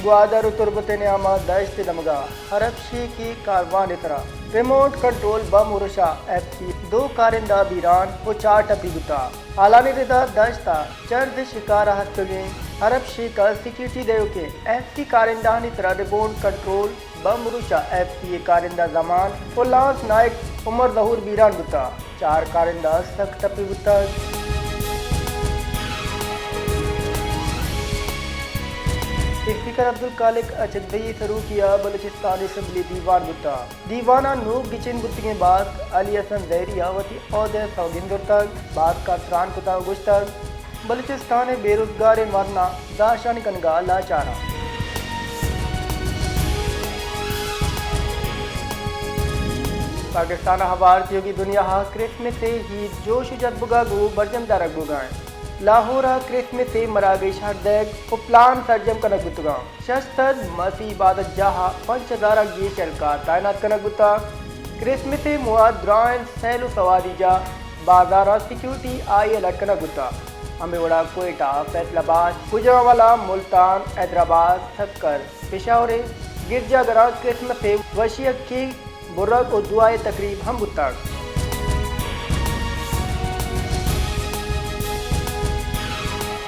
ग्वादर तुर्बतनियामा दश्त दमगा हरबशी की कारवान इतरा remote control बम उरुशा FC 2 कारिंदा बीरान वो 4 टपी गुता आलानी रिदा दश्ता चर्द शिकार हस्तगे हरबशी का सिक्योरिटी देव के एफसी कारिंदा इतरा रिमोट कंट्रोल बम उरुशा एफसी कारिंदा जमान वो लांस नायक उमर जहूर बीरान गुता 4 कारिंदा सख्त टपी गुता। स्पीकर अब्दुल खालिक अचदई शुरू किया बलूचिस्तान असम्बली दीवान गुता दीवाना नूब गिचिन गुत्तिगे बाद अली हसन जहरिया वती औदे सौगिंदुर तक बाद का त्रान कुता गुश्तक बलूचिस्तान बेरोजगार मरना दाशान कनगा लाचारा। पाकिस्तान हवारतियों की दुनिया क्रिसमस से ही जोश जज्बुगा गो बरजम दारक बुगाएं लाहौर क्रिसमस से मरागेश हरदैग को प्लान सर्जम कनक गुतगा शस्तर मसी इबादत जहा 5000 ये चलका तैनात कनक गुता क्रिसमस से मुआद्रान सैलु सवारी जा बाजारा सिक्योरिटी आई अलर्ट कनक गुता अमेवड़ा कोयटा फैसलाबाद गुजरांवाला मुल्तान हैदराबाद थक्कर पेशावर गिरजागरा क्रिसमस से वशिया की बुर्रक और दुआए तकरीब हम गुता।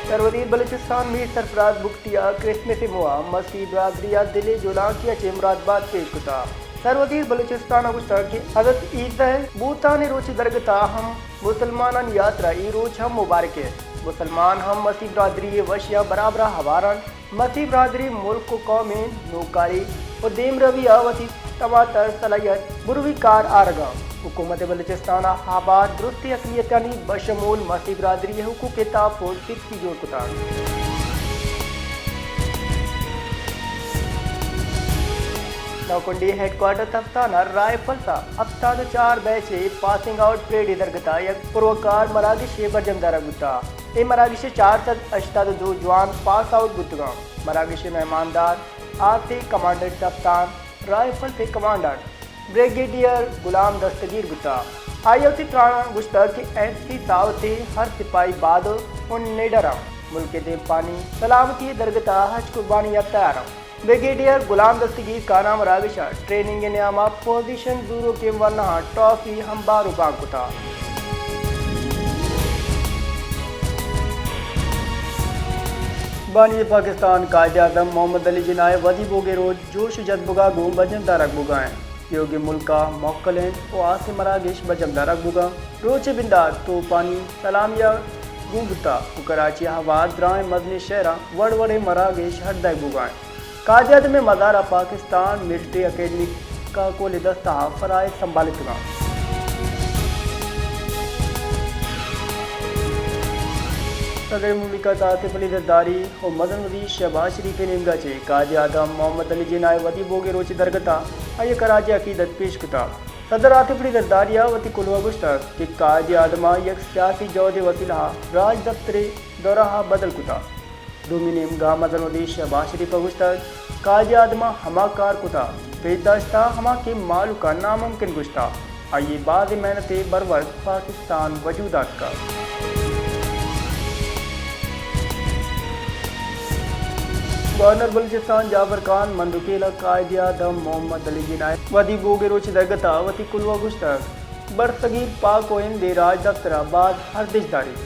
सरवदीर बलूचिस्तान में सरफराज बुख्तिया क्रिसमस मुआ मसीह बरादरिया दिले जुलाकिया चेमरादबाद पेश कुता सरवदीर बलूचिस्तान अगुस्ता के हजरत ईद बूता ने रोच दरगता हम मुसलमान यात्रा ई रोज हम मुबारक है मुसलमान हम मसीह बरादरी वशिया बराबरा हवारन मसीह बरादरी मुल्क को कौमें नौकारी और देम रविया वसी तवातर सलाहियत बुरवी कार आरगा हुकूमत बलूचिस्तान आबाद दुरुस्ती अकलियतानी बशमूल मसीह बरादरी हुकूक तहफ़्फ़ुज़ की जोड़ कुतार नौकुंडी हेडक्वार्टर तफ्ताना राइफल सा अफ्ताद 4 बैचे पासिंग आउट परेड इधरगता यक पुरवकार मरागिश बरजमदारा गुता ए मरागिश 482 जवान पास आउट गुतगा मरागिश मेहमानदार आते कमांडर तफ्तान राइफल से कमांडर ब्रिगेडियर गुलाम दस्तगीर गुता आयोती त्राणा गुश्तर के एसपी सावते हर सिपाही बाद उन नेडरा मुल्क के देव पानी सलामती दरगता हज कुर्बानी तैयार ब्रिगेडियर गुलाम दस्तगीर का नाम रागिशा ट्रेनिंग नियामा पोजीशन ब्यूरो के वरना ट्रॉफी हम बार उबाग गुता। बानी पाकिस्तान कायदे आज़म मोहम्मद अली जिनाए वदी बोगे रोज जोश जज्बुगा गूम बजम दारक बुगाएं योगी मुल्का मौकलें ओ आसे मरागिश बजम दारक बुगा रोचे बिंदार तो पानी सलामिया गुंगता कराची हवा द्राए मजनी शहरा वड़वड़े मरागिश हरदाय बुगाएं कायदे में मदारा पाकिस्तान मिलिट्री अकेडमी का कोल दस्ता फराए संभालित हुआ। सदर मुमलिकत आसिफ अली जरदारी और मदन वजी शहबाज शरीफ निमगा चे काजी आदम मोहम्मद अली जिनाए वदी बोगे रोची दरगता आये कराची अकीदत पेश कुता सदर आसिफ अली जरदारिया वती कुलवा गुश्तर कि काजी आदमा यक सियासी जौदे वसीला राज दफ्तरे दौरा बदल कुता दूमी निमगा मदन वजी शहबाज शरीफ गुश्तर काजी आदमा हमा कार कुता पेदाश्ता हमा के मालू का नामुमकिन गुश्ता आइए बाद मेहनत बरवर्क पाकिस्तान वजूदात का। गवर्नर बलूचिस्तान जाफर खान मंदुकेला कायदे आज़म मोहम्मद अली जिनाए वदी बोगे रोच दरगता वती कुलवा गुश्तर बरसगीर पाक ओइन दे राज दफ्तरा बाद हर दिशदारी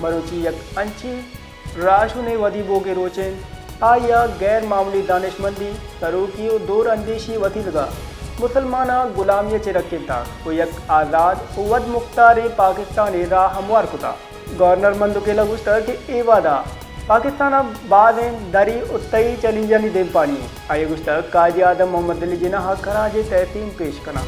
मरोची यक अंची राशु ने वदी बोगे रोचें आया गैर मामूली दानिशमंदी सरूकी और दौर अंदेशी वती लगा मुसलमाना गुलामिया चे रखे था वो यक आज़ाद वद मुख्तार पाकिस्तान राह हमवार कुता गवर्नर मंदुकेला गुश्तर के ए वादा पाकिस्तान बाद दरी उत्तई चली जानी देव पानी आये गुश्तर काजी आदम मोहम्मद अली जिना कराजे तहसीन पेश करना।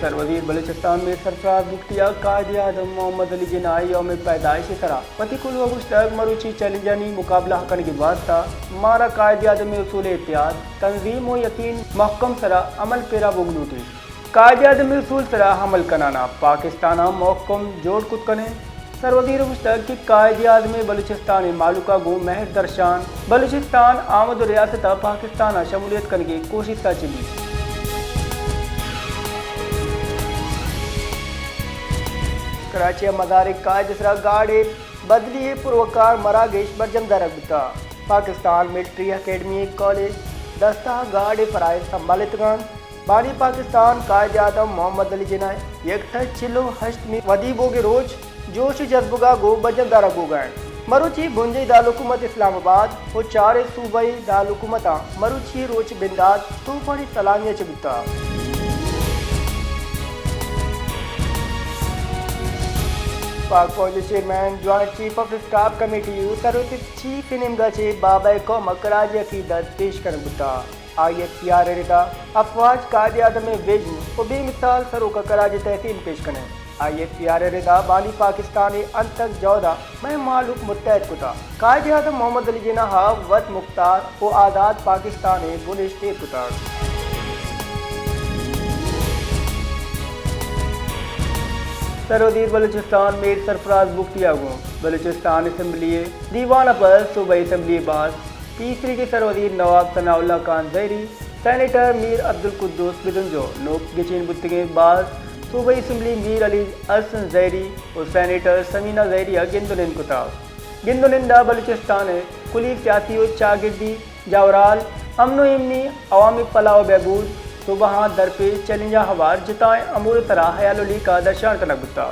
सरवदीर बलूचिस्तान में सरफराज बुख्तिया कायदे आज़म मोहम्मद अली जिना यौम पैदाइश तरह पतिकुल व गुश्तर मरूची चली जानी मुकाबला हकन के वास्ता मारा कायदे आज़म उसूल एहतियात तंजीम व यकीन महकम सरा अमल पेरा बुगलूटी कायदे आज़म उसूल तरह हमल कनाना पाकिस्तान महकम जोड़ कुत कने सरवदीर मुश्तक की कायदे आज़म बलूचिस्तान मालूका गो महर दर्शान बलूचिस्तान आमद रियासत पाकिस्तान शमूलियत करने की कोशिश का चली कराची मदारिक का जसरा गाड़े बदली पुरवकार मरागेश बरजम दरगता पाकिस्तान मिलिट्री अकेडमी कॉलेज दस्ता गार्ड फराय संभालित बानी पाकिस्तान कायद आदम मोहम्मद अली जिनाय एक चिलो हश्त में वदी बोगे रोज जोश जज्बुगा गो बजम दरा गो गए मरुची भुंजई दालुकुमत इस्लामाबाद और चारे सूबाई दालुकुमता मरुची रोच बिंदाद तूफानी सलामिया चबुता पाक फौज chairman joint chief of staff committee service chief निमगाचे बाबा कौम कराजी अकीदत पेश कर बुता IFPR रिदा अफवाज कायद आदम में वेजन और बेमिसाल सरोका कराजी तहसील पेश करें IFPR रिदा बानी पाकिस्तानी अंतक जौदा में मालूक मुत्तहद कुता कायद आदम मोहम्मद अली जिन्ना वत मुख्तार और आज़ाद पाकिस्तानी बुनिश्ते कुता सरवदीर बलूचिस्तान मीर सरफराज बुख्तियागो बलूचिस्तान असम्बली दीवाना पर सूबाई असम्बली बास तीसरी के सरवदीर नवाब सनाउल्लाह खान जहरी सेनेटर मीर अब्दुल कुद्दूस बिदुंजो नोक गिचीन बुत्तगे बास सूबाई असम्बली मीर अली अहसन जहरी और सेनेटर समीना जहरिया गिंदुनिन कुताब गिंदुनिंदा बलूचिस्तान कुली सियासी और चागिर्दी जावराल अमनो इमनी अवामी फलाह बहबूद सुबह दरपेश चैलेंजा हवार जिताएं अमूर तरह हयाली का दर्शान करना गुत्ता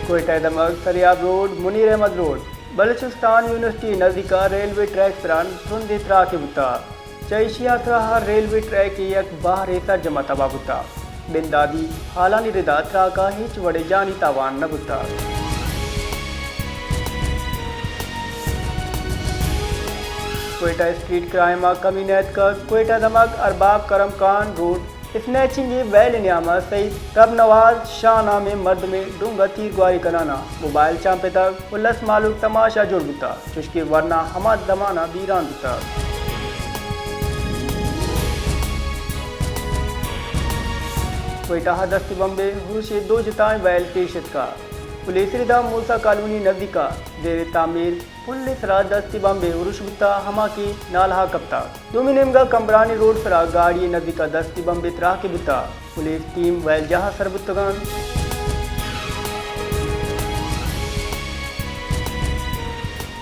कोयटा दमक Sariab road Munir Ahmed road Balochistan university नज़दीका रेलवे ट्रैक सरान धुंध तरा के बुता चैशिया तरह रेलवे ट्रैक की एक बाहर सर जमा तबा बुता बिंदादी हालानी रिदा तरा का हिच वड़े जानी तावान न बुता कोयटा स्ट्रीट क्राइम कमीनत का कोयटा दमक अरबाब करम खान रोड स्नैचिंग वैल नियामा सईद रब नवाज शाह नामे मर्द में डूंगा तीर गुआरी कराना मोबाइल चांपे तक उल्लस मालूक तमाशा जुड़ बुता चुश्की वरना हमाद दमाना बीरान बुता कोयटा दस्ती बम्बे हुशी दो जिताएं वैल पेशत का पुलिस रिदा मूसा कॉलोनी नजदीका देर तामीर पुलिस रा दस्ती बम्बे उरुशबुता हमा की नालहा कप्ता दुमिनेमगा कमरानी रोड सरा गाड़ी नजदीका दस्ती बम्बे तरा के बुता पुलिस टीम वैल जहा सरबुतगान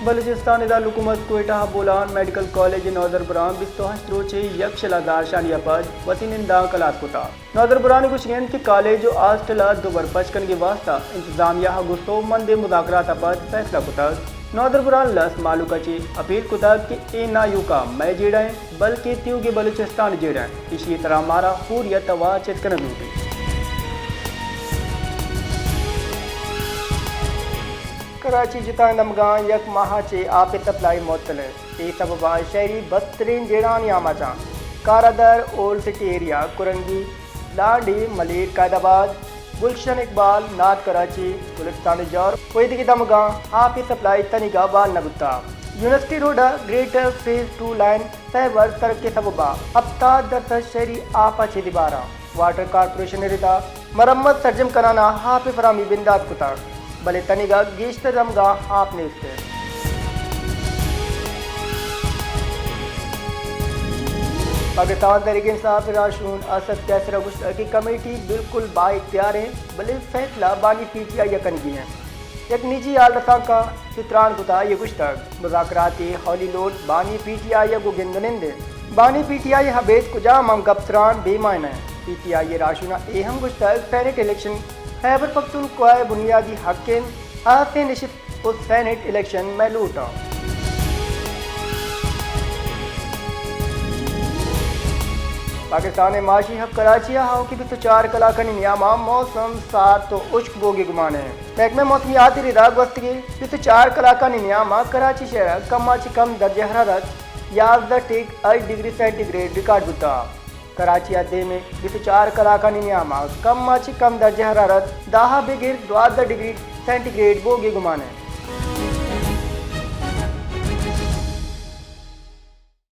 बलूचिस्तान दारुल कोयटा बोलान मेडिकल कॉलेज नौदरबरान बिस्तोहश रोचे यक्षलादार शानिया पद वतीनिंदा कलात कुता नौदरबरान गुशगेंद के कॉलेज और हॉस्टल दोबर पचकन के वास्ता इंतजामिया गुस्तो मंदे मुदाकरात पद फैसला कुता नौदरबरान लस मालूकाची अपील कुता कि ए ना युका मैं जेड़े बल्कि त्यू के बलूचिस्तान जेड़े इसी तरह मारा हुरियत व चितकन दूटी कराची जितान दमगान यक माह चे आप सप्लाई मुअत्तल ए सबबा शहरी बदतरीन जेड़ान यामाचा Kharadar old city area Korangi Landhi Malir Quaidabad Gulshan Iqbal नाथ कराची गुलिस्तान जौर कोयदी की दमगान आप सप्लाई तनिगा बाल नबुता university road greater phase 2 line सहवर सड़क के सबबा हफ्ता दरसद शहरी आपा छे दिबारा वाटर कारपोरेशन रिता मरम्मत सर्जम कराना हाफ फरामी बिंदात कुता भले तनिगा गेश्त दमगा आपने इससे पाकिस्तान तहरीक इंसाफ राशून असद कैसरा गुश्ता की कमेटी बिल्कुल बाइख्तियार है भले फैसला बानी PTI यकन की है एक निजी आलसा का चित्रान कुता ये गुश्तक मुज़ाकराती हॉली लोड बानी PTI को गिंदनिंदे बानी PTI हबेज कुजा मम गप्तरान बेमान है PTI राशूना एहम गुश्तक सेनेट इलेक्शन खैबर पख्तूनख्वा बुनियादी हक़ आसे निशित उस सेनेट इलेक्शन में लूटा पाकिस्तान माशी हक कराची हाउ की 4 कलाकनी नियामा मौसम सार तो उश्क बोगी गुमाने महकमे मौसमियाती रिदा वक्त की 4 कलाकनी नियामा कराची शहर कम कम दर्ज हरारत 11.8 डिग्री सेंटीग्रेड रिकॉर्ड बुता कराची अड्डे में 4 कलाकनी नियामा कम दर्ज हरारत 10 बिगिर 12 डिग्री सेंटीग्रेड बोगी गुमाने